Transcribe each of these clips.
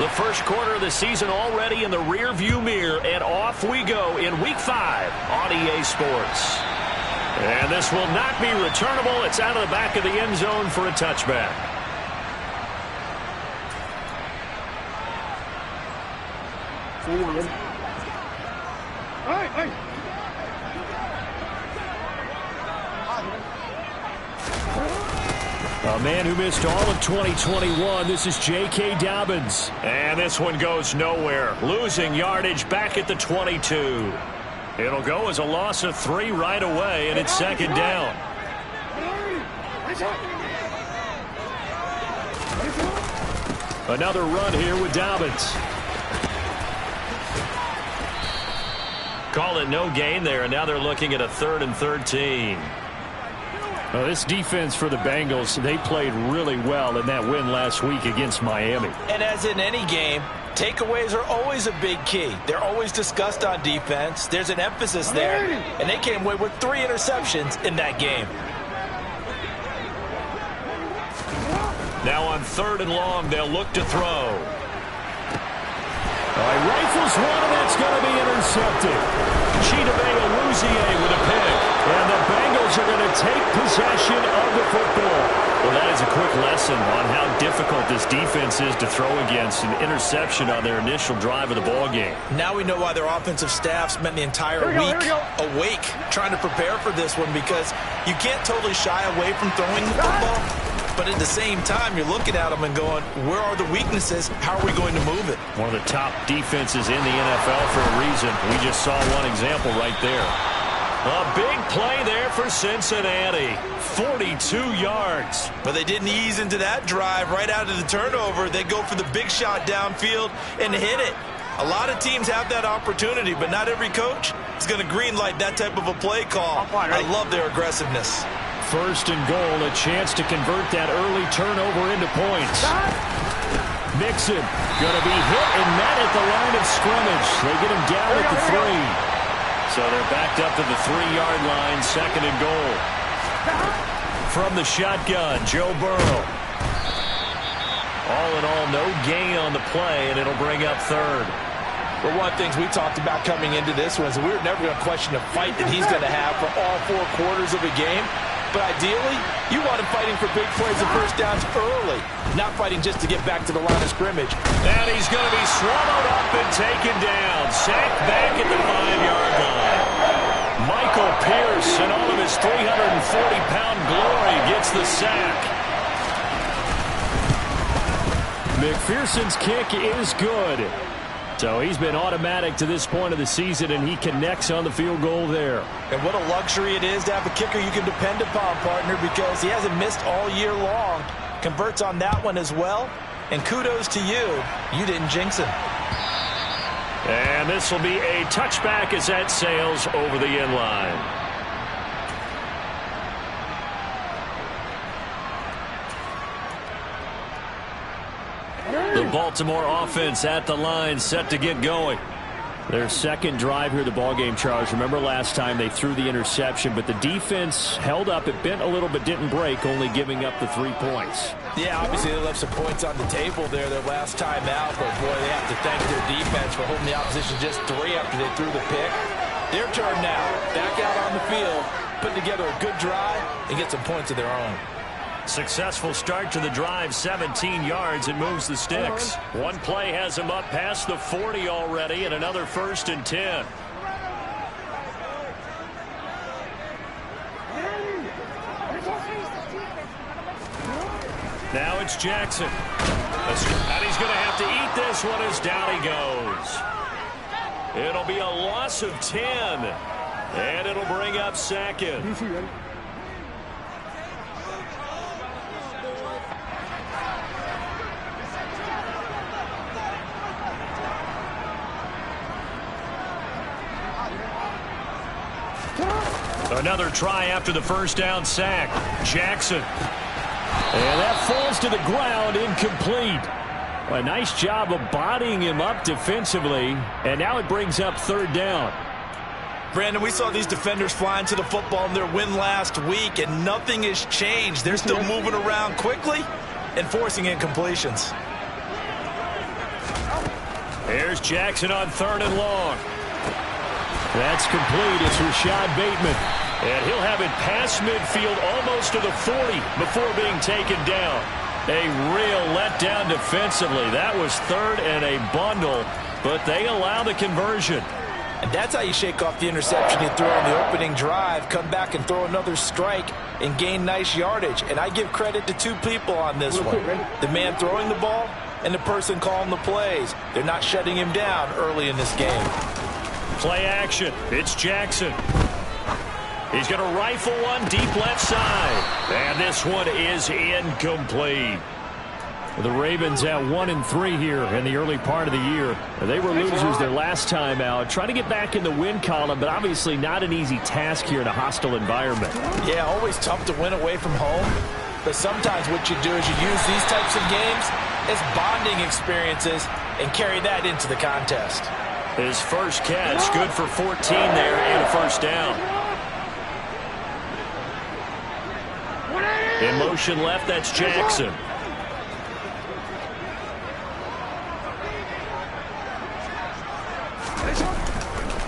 The first quarter of the season already in the rear-view mirror, and off we go in Week 5 on EA Sports. And this will not be returnable. It's out of the back of the end zone for a touchback. A man who missed all of 2021, this is J.K. Dobbins. And this one goes nowhere. Losing yardage back at the 22. It'll go as a loss of 3 right away, and it's second down. Another run here with Dobbins. Call it no gain there, and now they're looking at a 3rd and 13. Well, this defense for the Bengals, they played really well in that win last week against Miami. And as in any game, takeaways are always a big key. They're always discussed on defense. There's an emphasis there, and they came away with 3 interceptions in that game. Now on 3rd and long, they'll look to throw. Rifles one, and that's going to be intercepted. Chidobe with a pick. And the Bengals are going to take possession of the football. Well, that is a quick lesson on how difficult this defense is to throw against. An interception on their initial drive of the ball game. Now we know why their offensive staff spent the entire week awake trying to prepare for this one, because you can't totally shy away from throwing the football. But at the same time, you're looking at them and going, where are the weaknesses? How are we going to move it? One of the top defenses in the NFL for a reason. We just saw one example right there. A big play there for Cincinnati. 42 yards. But they didn't ease into that drive right out of the turnover. They go for the big shot downfield and hit it. A lot of teams have that opportunity, but not every coach is going to greenlight that type of a play call. I love their aggressiveness. 1st and goal, a chance to convert that early turnover into points. Mixon going to be hit and met at the line of scrimmage. They get him down at the 3. So they're backed up to the 3-yard line, 2nd and goal. From the shotgun, Joe Burrow. All in all, no gain on the play, and it'll bring up 3rd. Well, one of the things we talked about coming into this was we were never going to question the fight that he's going to have for all 4 quarters of a game. But ideally, you want him fighting for big plays and first downs early, not fighting just to get back to the line of scrimmage. And he's going to be swallowed up and taken down. Sacked back at the 5-yard line. Michael Pierce, in all of his 340-pound glory, gets the sack. McPherson's kick is good. So he's been automatic to this point of the season, and he connects on the field goal there. And what a luxury it is to have a kicker you can depend upon, partner, because he hasn't missed all year long. Converts on that one as well. And kudos to you. You didn't jinx him. And this will be a touchback as that sails over the end line. The Baltimore offense at the line, set to get going. Their second drive here, the ballgame, Charles. Remember last time they threw the interception, but the defense held up. It bent a little but didn't break, only giving up the 3 points. Yeah, obviously they left some points on the table there their last time out, but boy, they have to thank their defense for holding the opposition just 3 after they threw the pick. Their turn now, back out on the field, put together a good drive and get some points of their own. Successful start to the drive, 17 yards, and moves the sticks. One play has him up past the 40 already, and another 1st and 10. Now it's Jackson. And he's going to have to eat this one as down he goes. It'll be a loss of 10, and it'll bring up 2nd. Another try after the first down sack. Jackson. And that falls to the ground, incomplete. A nice job of bodying him up defensively. And now it brings up 3rd down. Brandon, we saw these defenders flying to the football in their win last week, and nothing has changed. They're still moving around quickly and forcing incompletions. Here's Jackson on 3rd and long. That's complete. It's Rashad Bateman. And he'll have it past midfield almost to the 40 before being taken down. A real letdown defensively. That was 3rd and a bundle, but they allow the conversion. And that's how you shake off the interception you threw on the opening drive, come back and throw another strike and gain nice yardage. And I give credit to 2 people on this one. The man throwing the ball and the person calling the plays. They're not shutting him down early in this game. Play action. It's Jackson. He's going to rifle one deep left side. And this one is incomplete. The Ravens at 1-3 here in the early part of the year. They were losers their last time out. Trying to get back in the win column, but obviously not an easy task here in a hostile environment. Yeah, always tough to win away from home. But sometimes what you do is you use these types of games as bonding experiences and carry that into the contest. His first catch, good for 14 there and a first down. In motion left, that's Jackson.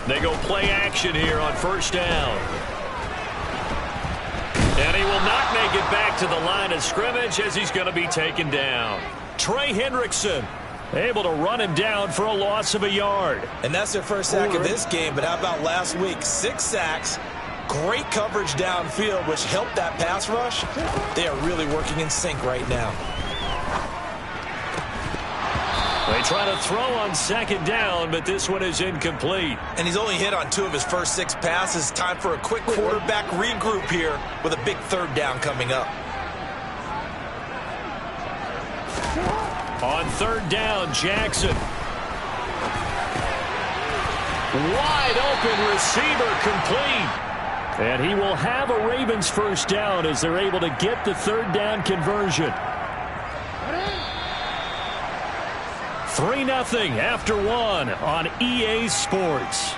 They go play action here on 1st down. And he will not make it back to the line of scrimmage as he's going to be taken down. Trey Hendrickson able to run him down for a loss of a yard. And that's their first sack of this game, but how about last week? 6 sacks, great coverage downfield, which helped that pass rush. They are really working in sync right now. They try to throw on 2nd down, but this one is incomplete. And he's only hit on 2 of his first 6 passes. Time for a quick quarterback regroup here with a big 3rd down coming up. On 3rd down, Jackson. Wide open receiver complete. And he will have a Ravens first down as they're able to get the 3rd down conversion. 3-0 after 1 on EA Sports.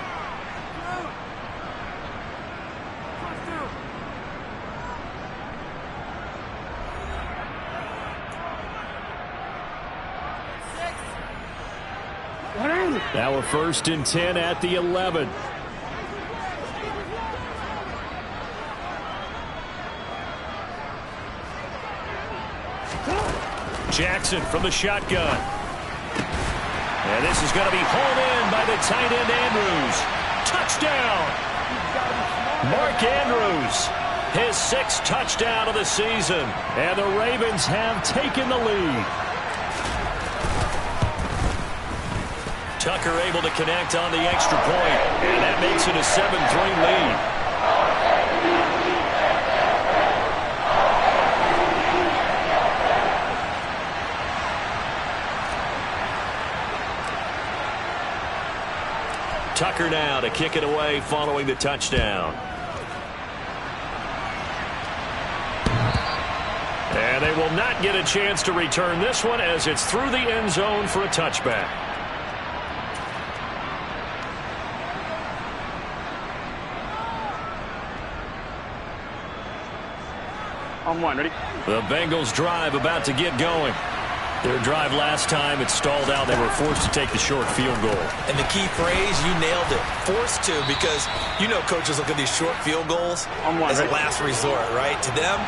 Now a 1st and 10 at the 11. Jackson from the shotgun. And this is going to be hauled in by the tight end Andrews. Touchdown! Mark Andrews, his 6th touchdown of the season. And the Ravens have taken the lead. Tucker able to connect on the extra point. And that makes it a 7-3 lead. Tucker now to kick it away following the touchdown. And they will not get a chance to return this one as it's through the end zone for a touchback. On 1, ready? The Bengals drive about to get going. Their drive last time, it stalled out. They were forced to take the short field goal. And the key phrase, you nailed it. Forced to, because you know coaches look at these short field goals as a last resort, right? To them,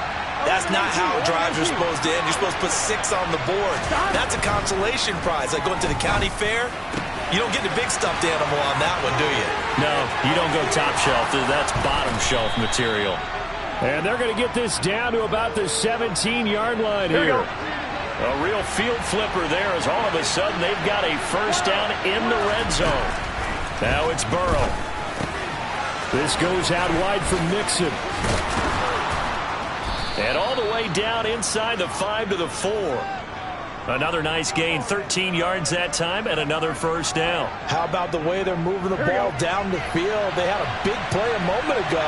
that's not how drives are supposed to end. You're supposed to put 6 on the board. That's a consolation prize. Like going to the county fair, you don't get the big stuffed animal on that one, do you? No, you don't go top shelf. That's bottom shelf material. And they're going to get this down to about the 17-yard line here. A real field flipper there as all of a sudden they've got a first down in the red zone. Now it's Burrow. This goes out wide for Mixon. And all the way down inside the 5 to the 4. Another nice gain, 13 yards that time, and another first down. How about the way they're moving the ball down the field? They had a big play a moment ago.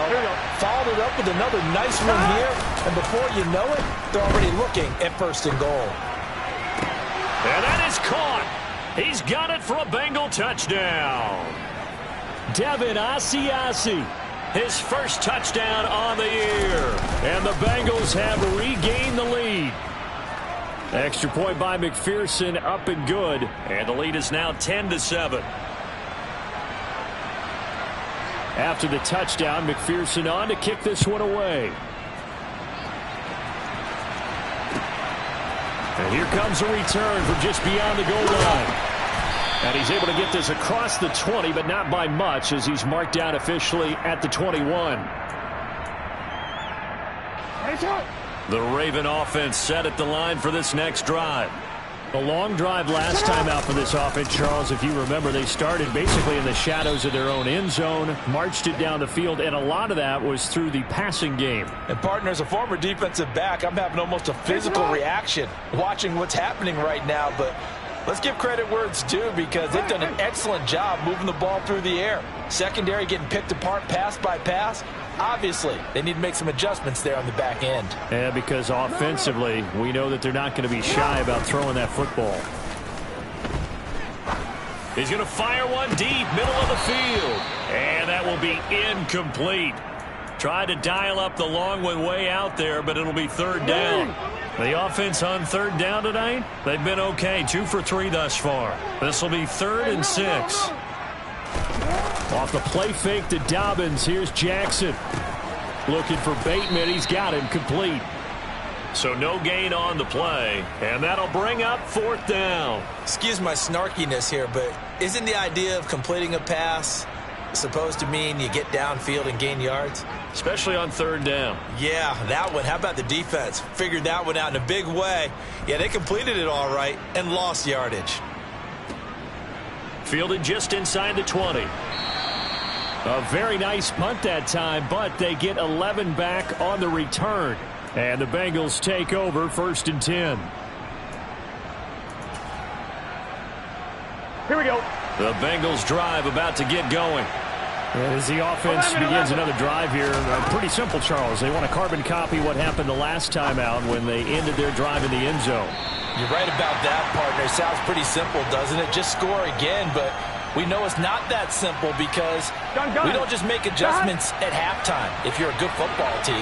Followed it up with another nice one here. And before you know it, they're already looking at 1st and goal. And that is caught. He's got it for a Bengal touchdown. Devin Asiasi, his first touchdown on the year. And the Bengals have regained the lead. Extra point by McPherson, up and good. And the lead is now 10-7. After the touchdown, McPherson on to kick this one away. And here comes a return from just beyond the goal line. And he's able to get this across the 20, but not by much, as he's marked down officially at the 21. The Raven offense set at the line for this next drive. A long drive last time out for this offense, Charles. If you remember, they started basically in the shadows of their own end zone, marched it down the field, and a lot of that was through the passing game. And, partner, as a former defensive back, I'm having almost a physical reaction watching what's happening right now. But let's give credit where it's due, because they've done an excellent job moving the ball through the air. Secondary getting picked apart pass by pass. Obviously, they need to make some adjustments there on the back end. Yeah, because offensively, we know that they're not going to be shy about throwing that football. He's going to fire one deep, middle of the field. And that will be incomplete. Tried to dial up the long one way out there, but it'll be third down. The offense on third down tonight, they've been okay. 2 for 3 thus far. This will be 3rd and 6. Off the play fake to Dobbins. Here's Jackson. Looking for Bateman. He's got him complete. So no gain on the play. And that'll bring up 4th down. Excuse my snarkiness here, but isn't the idea of completing a pass supposed to mean you get downfield and gain yards? Especially on 3rd down. Yeah, that one. How about the defense? Figured that one out in a big way. Yeah, they completed it all right and lost yardage. Fielded just inside the 20. A very nice punt that time, but they get 11 back on the return. And the Bengals take over 1st and 10. Here we go. The Bengals drive about to get going. As the offense begins another drive here, pretty simple, Charles. They want to carbon copy what happened the last time out when they ended their drive in the end zone. You're right about that, partner. Sounds pretty simple, doesn't it? Just score again, but we know it's not that simple, because we don't just make adjustments at halftime. If you're a good football team,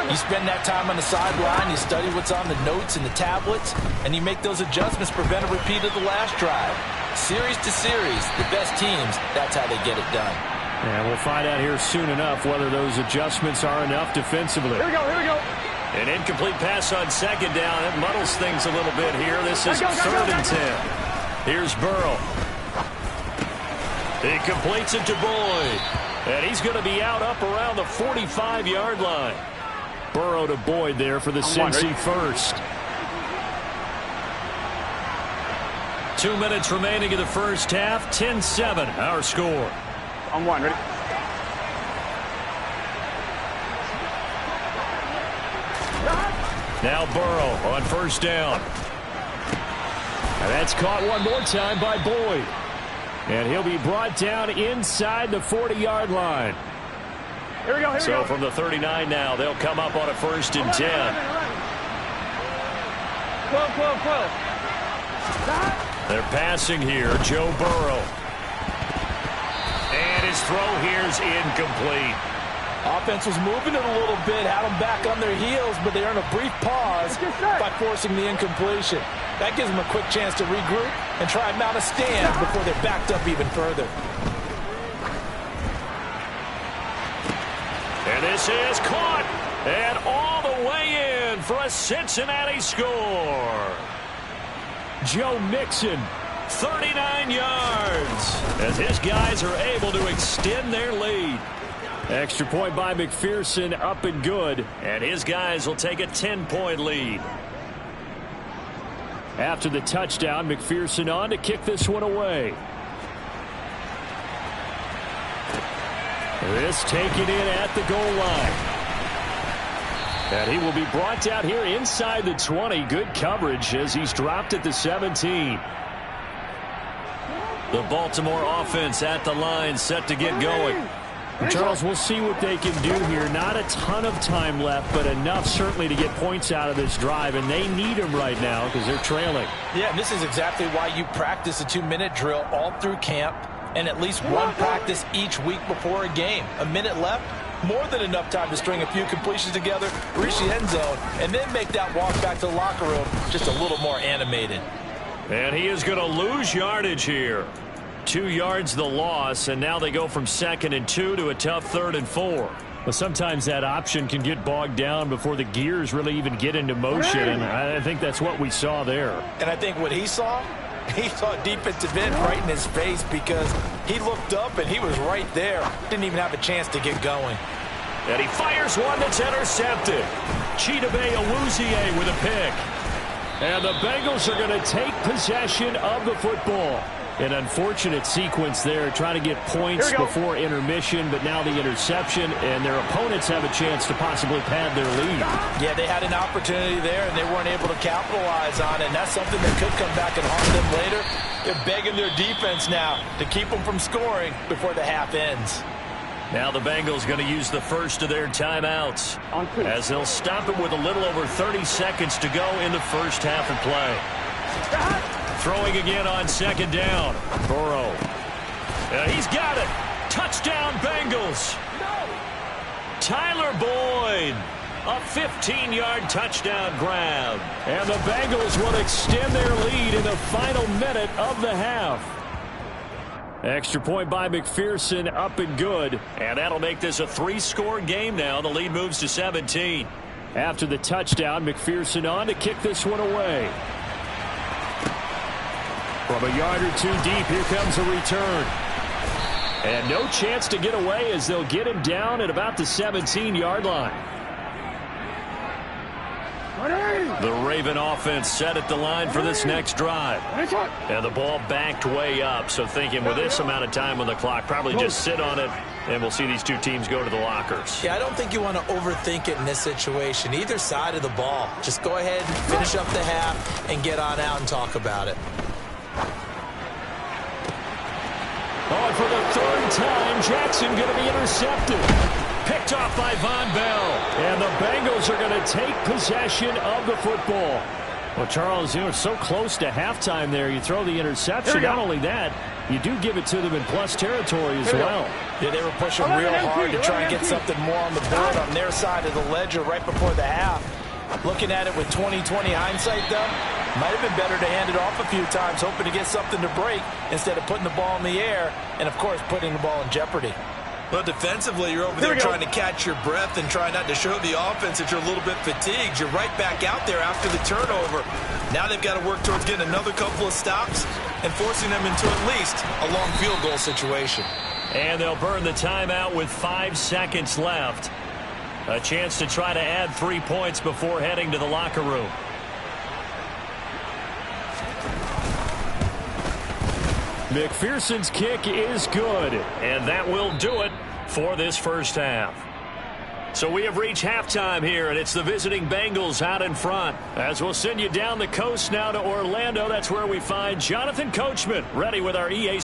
you spend that time on the sideline, you study what's on the notes and the tablets, and you make those adjustments, prevent a repeat of the last drive. Series to series, the best teams, that's how they get it done. And we'll find out here soon enough whether those adjustments are enough defensively. Here we go, here we go. An incomplete pass on 2nd down. It muddles things a little bit here. This is 3rd and 10. Here's Burrow. He completes it to Boyd. And he's going to be out up around the 45-yard line. Burrow to Boyd there for the Cincy first. 2 minutes remaining in the first half. 10-7, our score. On 1, ready? Now Burrow on 1st down. And that's caught one more time by Boyd. And he'll be brought down inside the 40-yard line. Here we go, here we go. So from the 39 now, they'll come up on a 1st and 10. 12. They're passing here, Joe Burrow. And his throw here's incomplete. Offense was moving it a little bit, had them back on their heels, but they earned a brief pause by forcing the incompletion. That gives them a quick chance to regroup and try and mount a stand before they're backed up even further. And this is caught and all the way in for a Cincinnati score. Joe Mixon, 39 yards, as his guys are able to extend their lead. Extra point by McPherson, up and good. And his guys will take a 10-point lead. After the touchdown, McPherson on to kick this one away. This taken in at the goal line. And he will be brought down here inside the 20. Good coverage as he's dropped at the 17. The Baltimore offense at the line, set to get going. Charles, we'll see what they can do here. Not a ton of time left, but enough certainly to get points out of this drive, and they need them right now because they're trailing. Yeah, and this is exactly why you practice a 2-minute drill all through camp and at least one practice each week before a game. A minute left, more than enough time to string a few completions together, reach the end zone, and then make that walk back to the locker room just a little more animated. And he is going to lose yardage here. 2 yards the loss, and now they go from 2nd and 2 to a tough 3rd and 4. Well, sometimes that option can get bogged down before the gears really even get into motion, and I think that's what we saw there. And I think what he saw defensive end right in his face, because he looked up and he was right there. Didn't even have a chance to get going. And he fires one that's intercepted. Chidobe Awuzie with a pick. And the Bengals are going to take possession of the football. An unfortunate sequence there, trying to get points before intermission, but now the interception, and their opponents have a chance to possibly pad their lead. Yeah, they had an opportunity there, and they weren't able to capitalize on it, and that's something that could come back and haunt them later. They're begging their defense now to keep them from scoring before the half ends. Now the Bengals going to use the first of their timeouts, as they'll stop it with a little over 30 seconds to go in the first half of play. Throwing again on 2nd down. Burrow. He's got it. Touchdown, Bengals. Tyler Boyd. A 15-yard touchdown grab. And the Bengals will extend their lead in the final minute of the half. Extra point by McPherson, up and good. And that'll make this a 3-score game now. The lead moves to 17. After the touchdown, McPherson on to kick this one away. From a yard or 2 deep, here comes a return. And no chance to get away as they'll get him down at about the 17-yard line. The Raven offense set at the line for this next drive. And the ball backed way up, so thinking with this amount of time on the clock, probably just sit on it, and we'll see these two teams go to the lockers. Yeah, I don't think you want to overthink it in this situation. Either side of the ball. Just go ahead and finish up the half and get on out and talk about it. Oh, for the 3rd time, Jackson going to be intercepted. Picked off by Von Bell. And the Bengals are going to take possession of the football. Well, Charles, you know, it's so close to halftime there. You throw the interception. Not only that, you do give it to them in plus territory as well. Yeah, they were pushing real hard to try and get something more on the board on their side of the ledger right before the half. Looking at it with 20/20 hindsight, though, might have been better to hand it off a few times, hoping to get something to break instead of putting the ball in the air and, of course, putting the ball in jeopardy. Well, defensively, you're over there trying to catch your breath and try not to show the offense that you're a little bit fatigued. You're right back out there after the turnover. Now they've got to work towards getting another couple of stops and forcing them into at least a long field goal situation. And they'll burn the timeout with 5 seconds left. A chance to try to add 3 points before heading to the locker room. McPherson's kick is good. And that will do it for this first half. So we have reached halftime here, and it's the visiting Bengals out in front. As we'll send you down the coast now to Orlando, that's where we find Jonathan Coachman ready with our EA